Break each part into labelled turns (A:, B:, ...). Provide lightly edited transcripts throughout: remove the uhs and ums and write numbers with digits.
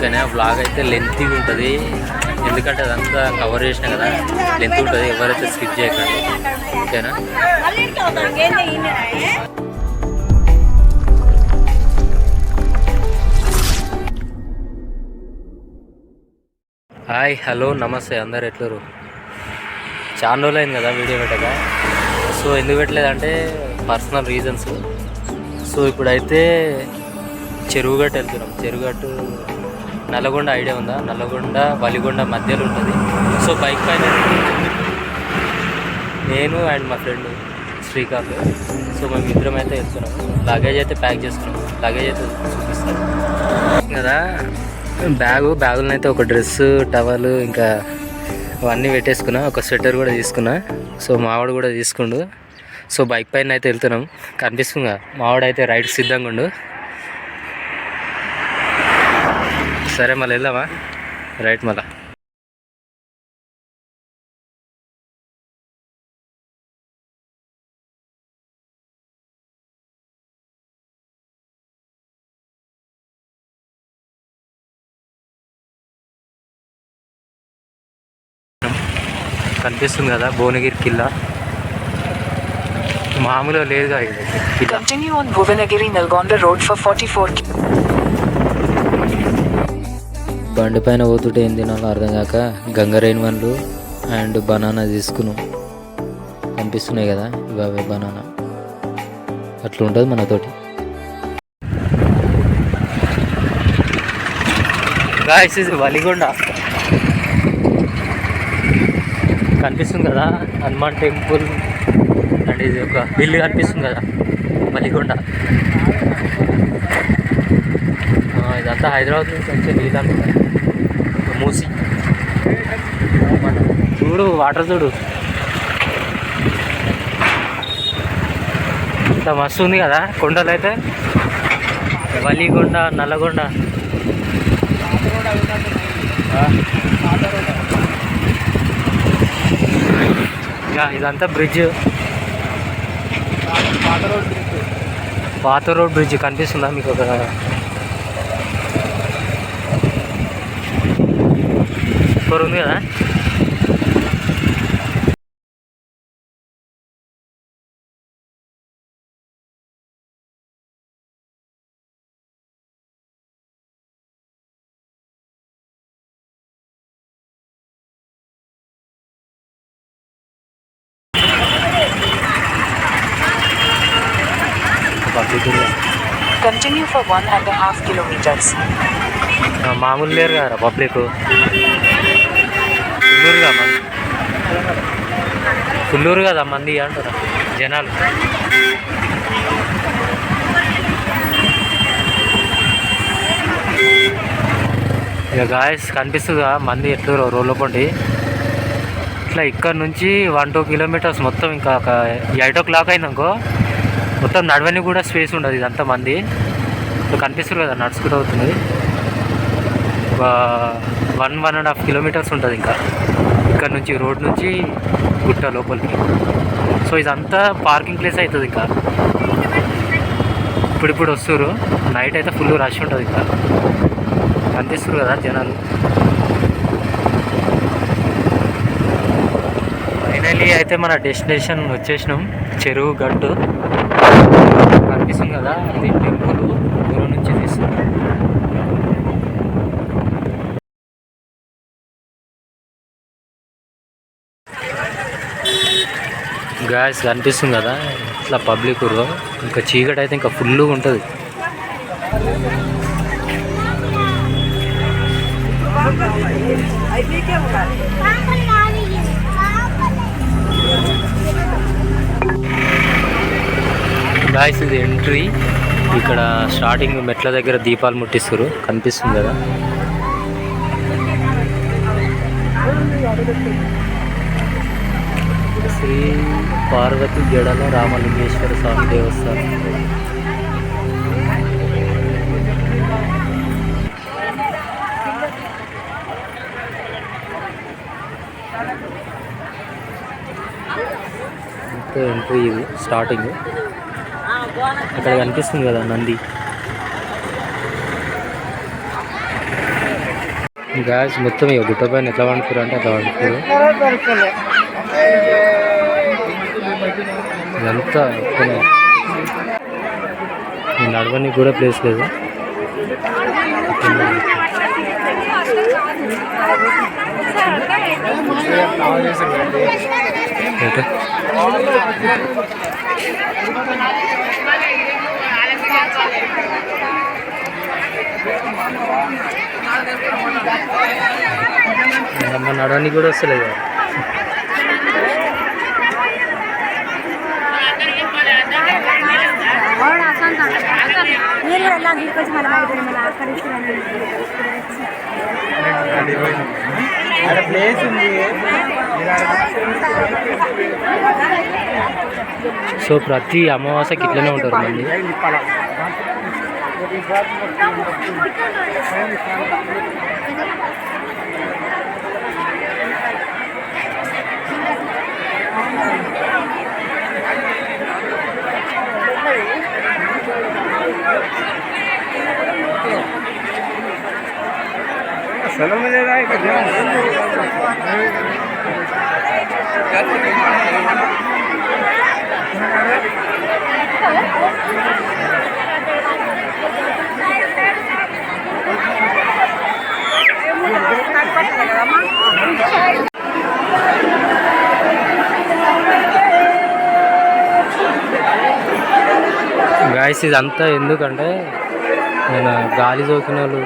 A: ఓకేనా. బ్లాగ్ అయితే లెంతీగా ఉంటుంది, ఎందుకంటే అదంతా కవర్ చేసిన కదా, లెంత్ ఉంటుంది. ఎవరైతే స్కిప్ చేయకండి, ఓకేనా. హాయ్, హలో, నమస్తే, అందరు ఎట్లరు? చాలా రోజులు అయింది కదా వీడియో పెట్టక. సో ఎందుకు పెట్టలేదంటే పర్సనల్ రీజన్స్. సో ఇప్పుడైతే చెరువుగట్టు వెళ్తున్నాం. చెరువుగట్టు నల్లగొండ ఐడియా ఉందా? నల్లగొండ వలిగొండ మధ్యలో ఉంటుంది. సో బైక్ పైన నేను అండ్ మా ఫ్రెండ్ శ్రీకాంత్. సో మేము ఇద్దరం అయితే వెళ్తున్నాము. లగేజ్ అయితే ప్యాక్ చేసుకున్నాము. లగేజ్ అయితే చూపిస్తాను కదా. బ్యాగులను అయితే ఒక డ్రెస్సు, టవల్, ఇంకా అవన్నీ పెట్టేసుకున్నా. ఒక స్వెటర్ కూడా తీసుకున్నా. సో మావాడు కూడా తీసుకుండు. సో బైక్ పైన అయితే వెళ్తున్నాం. కనిపిస్తుందా? మావాడు అయితే రైడ్ సిద్ధంగా ఉండు. సరే మళ్ళీ వెళ్దామా? రైట్. మళ్ళా కనిపిస్తుంది కదా భువనగిరి కిల్లా. మామూలుగా లేదుగా ఇది.
B: Continue on Bhuvanagiri Nalgonda Road for 44
A: బండి పైన పోతుంటే ఏం తినాలో అర్థం కాక గంగరైన్ వన్లు అండ్ బనానా తీసుకున్నాం. కనిపిస్తున్నాయి కదా ఇవే బనానా. అట్లా ఉంటుంది మనతోటి. గాయ్స్ ఇది వలిగొండ. కనిపిస్తుంది కదా హనుమాన్ టెంపుల్ అండ్ ఇది ఒక హిల్ కనిపిస్తుంది కదా వలిగొండ. ఇదంతా హైదరాబాద్ నుంచి వచ్చే నీళ్ళు అనుకుంటా. మూసి చూడు, వాటర్ చూడు ఇంత మస్తు ఉంది కదా. కొండలు అయితే వలిగొండ, నల్లగొండ. ఇదంతా బ్రిడ్జ్, పాత రోడ్ బ్రిడ్జ్ కనిపిస్తుందా మీకు? ఒక సూపర్ ఉంది కదా.
B: Continue for 1.5 kilometers.
A: మామూలు లేరు కదా పబ్లిక్. ఫుల్లూరుగా మంది, ఫుల్లూరు కదా మంది అంటారా జనాలు. ఇక గాయస్ కనిపిస్తుందా మంది ఎట్లు రోడ్ల పండి. ఇట్లా ఇక్కడ నుంచి 1-2 కిలోమీటర్స్ మొత్తం. ఇంకా ఒక 8 o'clock అయిందనుకో మొత్తం నడవని కూడా స్పేస్ ఉండదు. ఇదంతా మంది కనిపిస్తుంది కదా నడుచుకుంటూ అవుతుంది. ఒక 1-1.5 కిలోమీటర్స్ ఉంటుంది ఇంకా ఇక్కడ నుంచి, రోడ్ నుంచి గుట్ట లోపలికి. సో ఇదంతా పార్కింగ్ ప్లేస్ అవుతుంది. ఇంకా ఇప్పుడు వస్తారు. నైట్ అయితే ఫుల్ రష్ ఉంటుంది. ఇంకా కనిపిస్తారు కదా జనాలు. ఫైనలీ అయితే మన డెస్టినేషన్ వచ్చేసినాం, చెరువు గట్టు. కనిపిస్తుంది కదా అది టెంపుల్, దూరం నుంచి తీస్తుంది. గాయస్ కనిపిస్తుంది కదా ఇట్లా పబ్లిక్. ఇంకా చీకటి అయితే ఇంకా ఫుల్గా ఉంటుంది. గాయస్ ఇది ఎంట్రీ. ఇక్కడ స్టార్టింగ్ మెట్ల దగ్గర దీపాలు ముట్టిస్తారు, కనిపిస్తుంది కదా. శ్రీ పార్వతి జడల రామలింగేశ్వర స్వామి దేవస్థానం. ఎంట్రీ ఇది స్టార్టింగ్. అక్కడ కనిపిస్తుంది కదా నంది. గాయస్ మొత్తం ఇక గుట్ట పైన ఎట్లా వండుకోరు అంటే అట్లా వండుకోరు. ఇదంతా నడవడానికి కూడా ప్లేస్ లేదు. నడవడానికి కూడా వస్తలేదు. సో ప్రతి అమావాస్యకి ఇట్లనే ఉంటారు మళ్ళీ. గాయస్ ఇదంతా ఎందుకంటే నేను గాలి సోకిన వాళ్ళు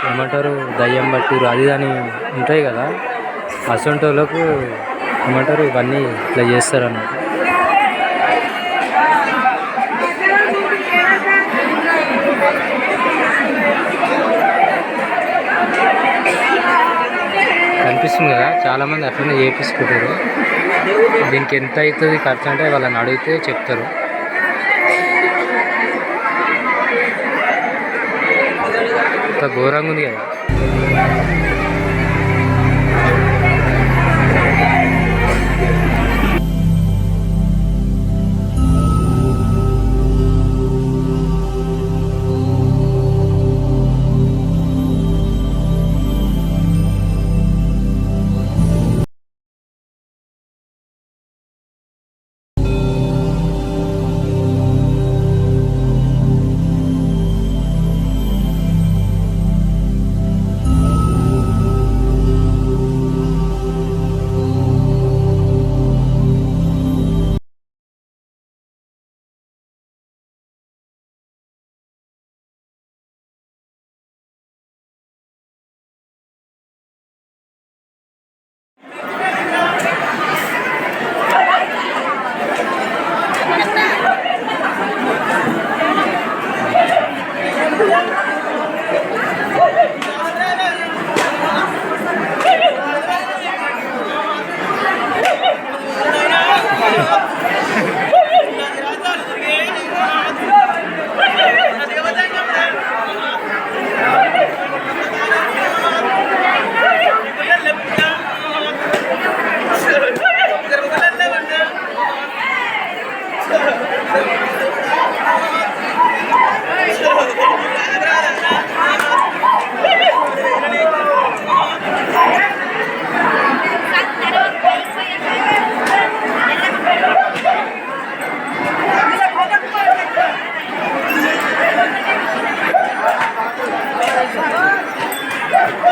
A: ఏమంటారు దయ్యం పట్టిరు అది అని ఉంటాయి కదా, అసొంటి వాళ్ళకు ఏమంటారు ఇవన్నీ ఇట్లా చేస్తారు అన్నమాట. కనిపిస్తుంది కదా, చాలామంది అట్లనే చేయించుకుంటారు. దీనికి ఎంత అవుతుంది ఖర్చు అంటే వాళ్ళని అడిగితే చెప్తారు. ఇంత ఘోరంగా ఉంది కదా.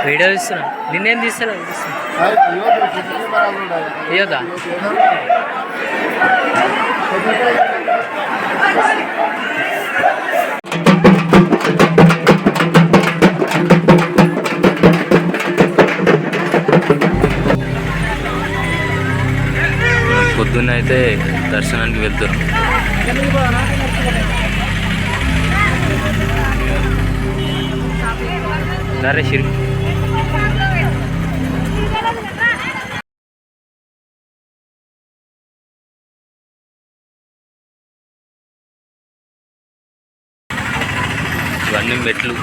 A: వీడియో తీస్తున్నా, నిన్నేం తీస్తాను ఇయ్యదా. పొద్దున్న అయితే దర్శనానికి వెళ్తున్నాం. నరేష్ ఇవన్నీ మెట్లు.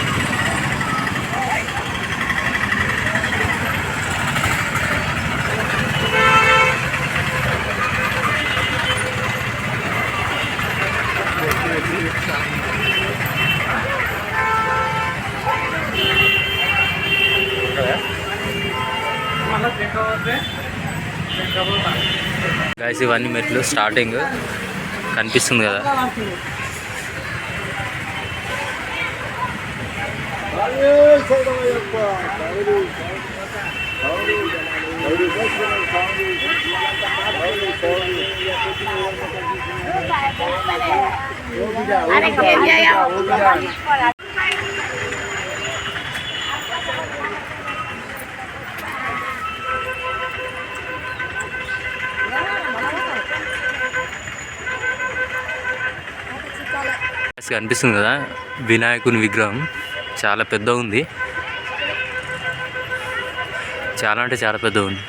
A: గైస్ ఇవన్నీ మెట్లు స్టార్టింగ్ కనిపిస్తుంది కదా. కనిపిస్తుంది కదా వినాయకుని విగ్రహం చాలా పెద్ద ఉంది, చాలా అంటే చాలా పెద్ద ఉంది.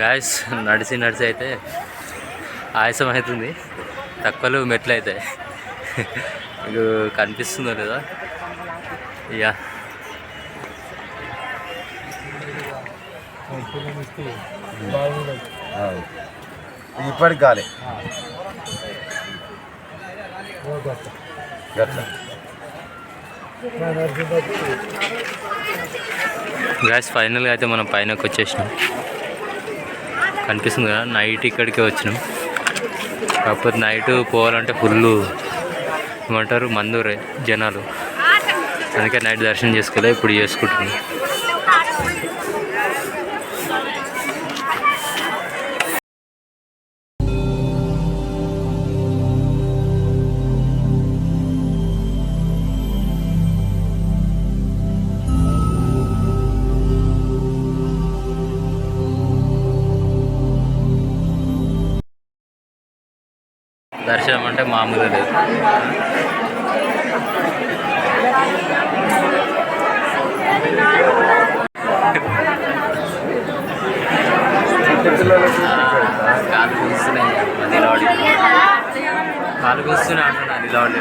A: గాయస్ నడిచి నడిచి అయితే ఆయాసం అవుతుంది, తక్కువలో మెట్లు అవుతాయి. మీకు కనిపిస్తుందో లేదా? యా
C: ఇప్పటికి కాలే
A: గ్యాస్ ఫైనల్గా అయితే మనం పైనకి వచ్చేసినాం. కనిపిస్తుంది కదా, నైట్ ఇక్కడికే వచ్చినాం. కాకపోతే నైట్ పోవాలంటే ఫుల్ ఏమంటారు మందూరే జనాలు, అందుకే నైట్ దర్శనం చేసుకోలే, ఇప్పుడు చేసుకుంటున్నాం. దర్శనం అంటే మామూలు లేదు. కాలు కూస్తున్నాయి నిలబడి, కాలు కూస్తూనే అంటున్నా నిలబడి.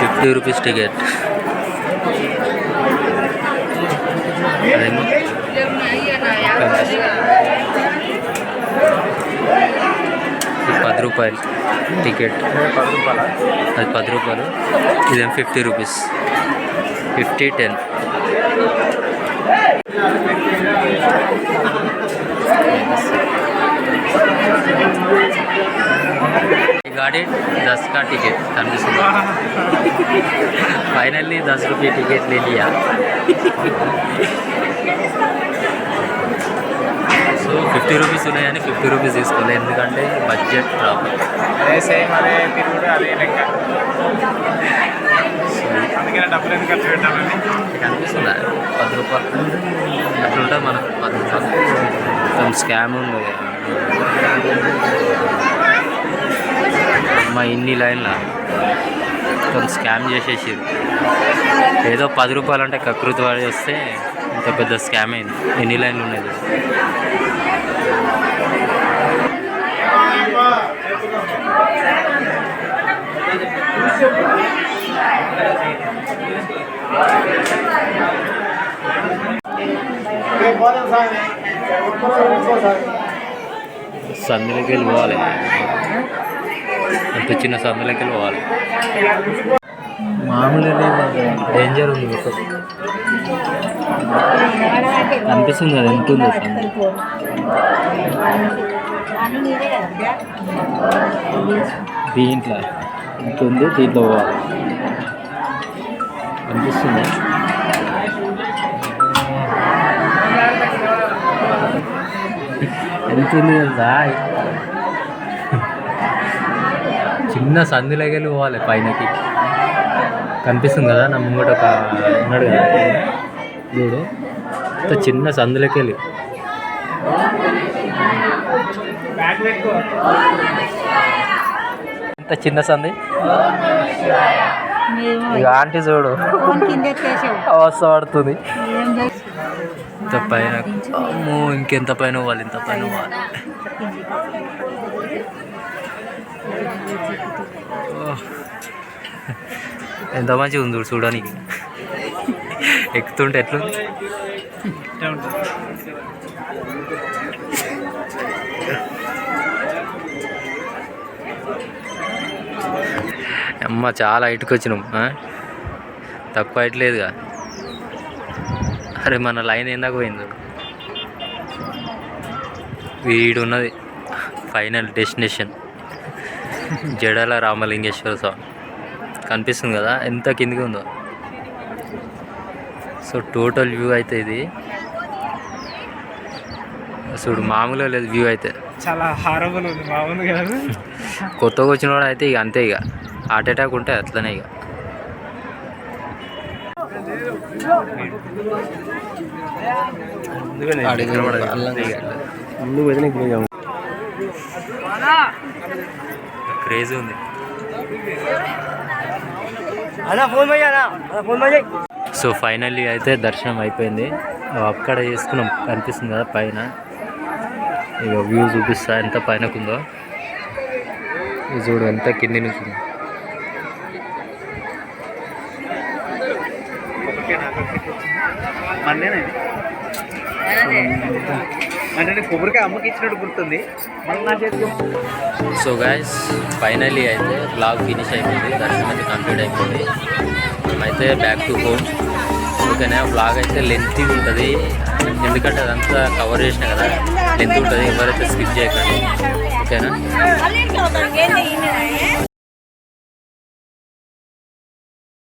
A: 50 రూపీస్ టికెట్. అదేమో 10 రూపాయలు టికెట్, అది 10 రూపాయలు. ఇదేం 50 రూపీస్, 50, 10. गाड़ी 10 का टिकट कन्फ्यूजन, फाइनली 10 रुपये टिकट ले लिया. సో 50 రూపీస్ ఉన్నాయని 50 రూపీస్ తీసుకోలేదు, ఎందుకంటే బడ్జెట్ ప్రాబ్లం.
C: అదే సేమ్ అదే తిరుగుడు అదే లెక్క, అందుకనే డబ్బులు ఎందుకు ఖర్చు పెట్టాలని.
A: కనిపిస్తుందా 10 రూపాయలు అట్లుంటుంది మనకు. 10 రూపాయలు మొత్తం స్కామ్ ఉంది. అమ్మ ఇన్ని లైన్ల మొత్తం స్కామ్ చేసేసి, ఏదో 10 రూపాయలు అంటే కకృతి వాడి వస్తే ఇంత పెద్ద స్కామ్ అయింది. ఎన్ని లైన్లు ఉన్నాయి. సందులోకి వెళ్ళి పోవాలి, అంత చిన్న సందులోకి వెళ్ళి పోవాలి. మామూలు డేంజర్ ఉంది మొత్తం. కనిపిస్తుంది కదా ఎంత ఉంది దీంట్లో, ఎంత ఉంది దీంట్లో పోవాలి. కనిపిస్తుంది ఎంత ఉంది కదా. చిన్న సందులోకి వెళ్ళి పోవాలి పైనకి. కనిపిస్తుంది కదా నా ముంగట ఒక ఉన్నాడు కదా చూడు, అంత చిన్న సందులోకి వెళ్ళి. ఎంత చిన్న సంది. ఇక ఆంటీ చూడు అవస్థ పడుతుంది. ఇంత పైన, అమ్మో ఇంకెంత పైన పోవాలి, ఇంత పైన పోవాలి. ఎంత మంచిగా ఉంది చూడడానికి. ఎక్కుతుంటే ఎట్లుంది? అమ్మ చాలా హైట్కి వచ్చినాం. తక్కువ హైట్ లేదుగా. అరే మన లైన్ ఏందాక పోయింది. వీడున్నది ఫైనల్ డెస్టినేషన్ జడల రామలింగేశ్వర స్వామి. కనిపిస్తుంది కదా ఎంత కిందికి ఉందో. సో టోటల్ వ్యూ అయితే ఇది చూడు, మామూలుగా లేదు వ్యూ అయితే.
C: చాలా హారబుల్ ఉంది, బాగుంది కదా.
A: కొత్తగా వచ్చిన వాడు అయితే ఇక అంతే, ఇక హార్ట్ అటాక్ ఉంటే అట్లనే ఇక. క్రేజీ ఉంది. సో ఫైనల్లీ అయితే దర్శనం అయిపోయింది. అక్కడ చేసుకున్నాం, కనిపిస్తుంది కదా పైన. ఇక వ్యూ చూపిస్తా ఎంత పైనకుందో. ఇది చూడు ఎంత కింది నుంచి ఉంది.
C: అంటే కొబ్బరికాయ అమ్మకి ఇచ్చినట్టు గుర్తుంది.
A: సో గైస్ ఫైనల్లీ అయితే బ్లాగ్ ఫినిష్ అయిపోయింది. దర్శనం అయితే కంప్లీట్ అయిపోయింది. మేమైతే బ్యాక్ టు హోమ్. ఓకేనా, బ్లాగ్ అయితే లెంతీ ఉంటుంది, ఎందుకంటే అదంతా కవర్ చేసిన కదా, లెంత్ ఉంటుంది. ఎవరైతే స్కిప్ చేయకండి. ఓకేనా.